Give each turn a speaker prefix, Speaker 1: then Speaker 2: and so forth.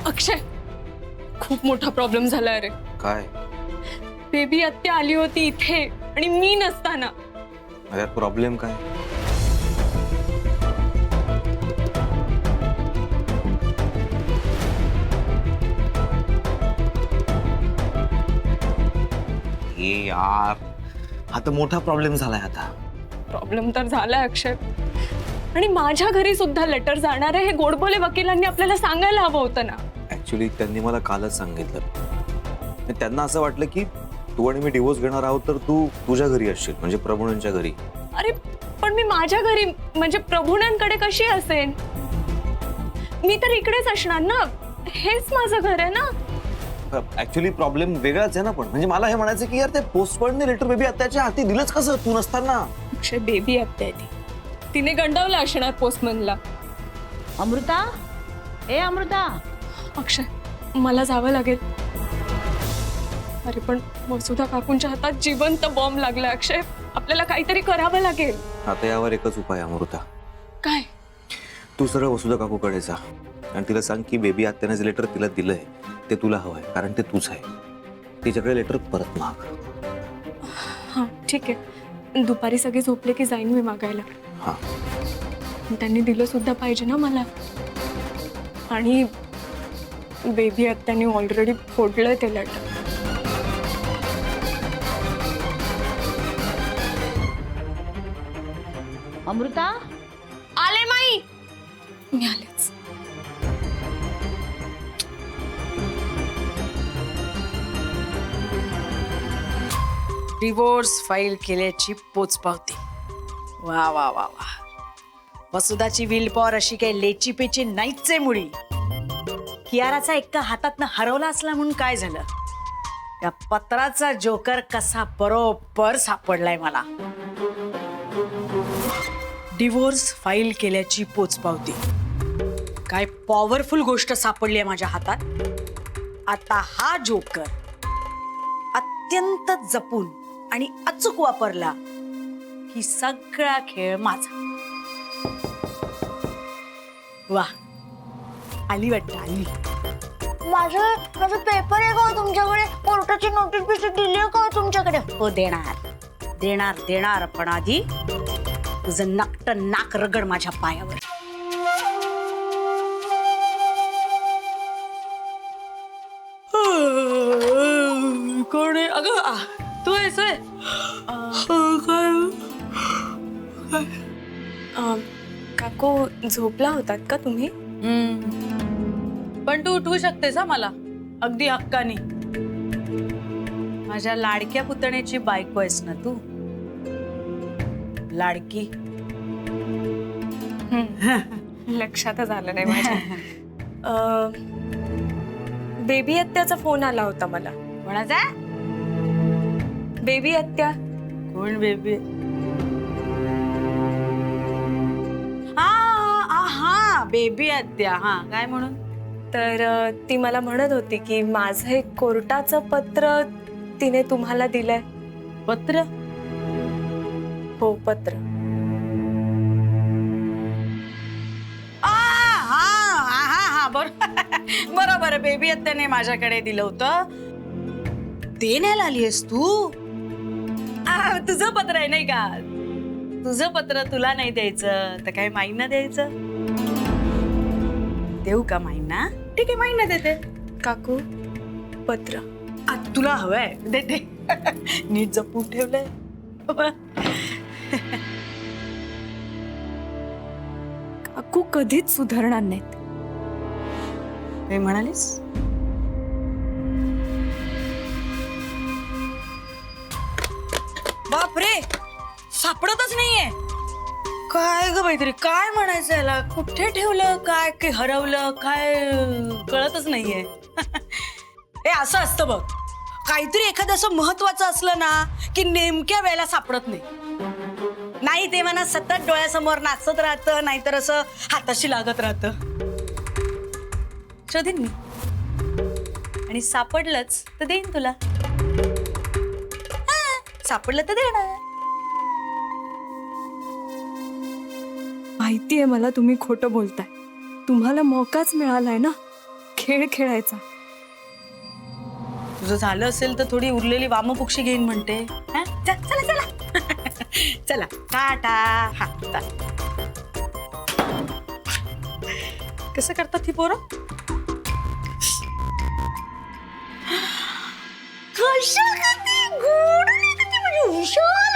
Speaker 1: अक्षय, खूप मोठा प्रॉब्लेम झालाय रे.
Speaker 2: काय?
Speaker 1: बेबी आत्या आली होती इथे आणि मी नसताना.
Speaker 2: यात प्रॉब्लेम काय? ए यार, हा तर मोठा प्रॉब्लेम झालाय आता.
Speaker 1: प्रॉब्लेम तर झालाय अक्षय, आणि माझ्या घरी सुद्धा लेटर जाणार आहे हे गोडबोले वकिलांनी आपल्याला सांगायला हवं होतं ना.
Speaker 2: ऍक्च्युली त्यांनी मला कालच सांगितलं. त्यांना असं वाटलं की तू आणि मी डिवोर्स घेणार आहोत तर तू तुझ्या घरी असशील, म्हणजे प्रभूणांच्या घरी.
Speaker 1: अरे पण मी माझ्या घरी म्हणजे प्रभूणांकडे कशी असेन? मी तर इकडेच असणार ना, हेच माझं घर आहे ना.
Speaker 2: ऍक्च्युली प्रॉब्लेम वेगळाच आहे ना. पण म्हणजे मला हे म्हणायचं की यार ते पोस्टवर्डने लेटर बेबी आत्याच्या हाती दिलंच कसं तू नसताना?
Speaker 1: अक्षय, बेबी आत्या आहे ती. तिने गंडावलं असणार पोस्टमनला.
Speaker 3: अमृता, ए अमृता.
Speaker 1: अक्षय, मला जावं लागेल. अरे पण वसुधा काकूंच्या हातात जिवंत बॉम्ब लागला. अक्षय, आपल्याला काहीतरी करावं लागेल.
Speaker 2: आता यावर एकच उपाय आहे अमृता.
Speaker 1: काय?
Speaker 2: तू सरळ वसुधा काकूकडे जा आणि तिला सांग की बेबी आत्याने जे लेटर तिला दिलंय ते तुला हवंय, कारण ते तुझं आहे. तिच्याकडे लेटर परत माग.
Speaker 1: हां ठीक आहे, दुपारी सगळे झोपले की जाईन मी मागायला.
Speaker 2: हा,
Speaker 1: त्यांनी दिलं सुद्धा पाहिजे ना मला. आणि बेबी आत्याने ऑलरेडी फोडलंय ते लेटर.
Speaker 3: अमृता,
Speaker 1: आले माई. मी आलेच.
Speaker 4: डिवोर्स फाईल केल्याची पोचपावती. वा वा वा वा. वसुधाची विल पॉवर अशी काही लेची पेची नाहीच आहे मुळी. कियाराचा एका हातातनं हरवला असला म्हणून काय झालं? त्या पत्राचा जोकर कसा बरोबर सापडलाय मला. डिवोर्स फाईल केल्याची पोचपावती. काय पॉवरफुल गोष्ट सापडली आहे माझ्या हातात. आता हा जोकर अत्यंत जपून आणि अचूक वापरला की सगळा खेळ माझा. वा, आली वाटतं आली.
Speaker 3: माझं पेपर आहे का तुमच्याकडे? कोर्टाची नोटीस बिटीस दिली आहे का तुमच्याकडे?
Speaker 4: हो, देणार देणार देणार, पण आधी तुझं नक्ट नाक रगड माझ्या पायावर. कोण आहे? अगं तू आहेस होय?
Speaker 1: काकू, झोपला होतात का तुम्ही?
Speaker 4: पण तू उठवू शकतेस हा मला, अगदी हक्कानी. माझ्या लाडक्या पुतण्याची बायको आहेस ना तू, लाडकी.
Speaker 1: लक्षातच आलं नाही माझ्या. बेबी आत्याचा फोन आला होता मला.
Speaker 4: कोणाचा?
Speaker 1: बेबी आत्या.
Speaker 4: कोण बेबी? हा हा, बेबी आत्या. हा, काय म्हणून?
Speaker 1: तर ती मला म्हणत होती की माझं एक कोर्टाचं पत्र तिने तुम्हाला दिलंय.
Speaker 4: पत्र?
Speaker 1: हो, पत्र.
Speaker 4: बरोबर, बेबी आत्याने माझ्याकडे दिलं होतं. ते न्यायला आलीयस तू? तुझं पत्र आहे नाही का? तुझं पत्र तुला नाही द्यायचं तर काय माईंना द्यायचं? देऊ का माईंना? ठीक आहे, माईंना देते.
Speaker 1: काकू, पत्र.
Speaker 4: तुला हवंय? देते. नीट जपून ठेवलंय.
Speaker 1: काकू कधीच सुधारणार नाहीत.
Speaker 4: काय म्हणालीस? बापरे, सापडतच नाहीये. काय ग मैत्री, काय म्हणायचं याला? कुठे ठेवलं? काय काय हरवलं? काय कळतच नाहीये. हे असं असतं बघ, काहीतरी एखादं असं महत्वाचं असलं ना की नेमक्या वेळेला सापडत नाही तेव्हा ना सतत डोळ्यासमोर नाचत राहतं, नाहीतर असं हाताशी लागत राहतं. शोधीन मी, आणि सापडलंच तर देईन तुला. सापडलं तर देणार.
Speaker 1: माहितीये मला तुम्ही खोटं बोलताय. तुम्हाला मौकाच मिळालाय ना. खेळ खेळायचा.
Speaker 4: तुझं झालं असेल तर थोडी उरलेली वामपुक्षी घेईन म्हणते. हा? चला चला चला टाटा. हा चला. कसं करतात ही पोरं?
Speaker 3: कशा करते गोड करते म्हणजे हुशार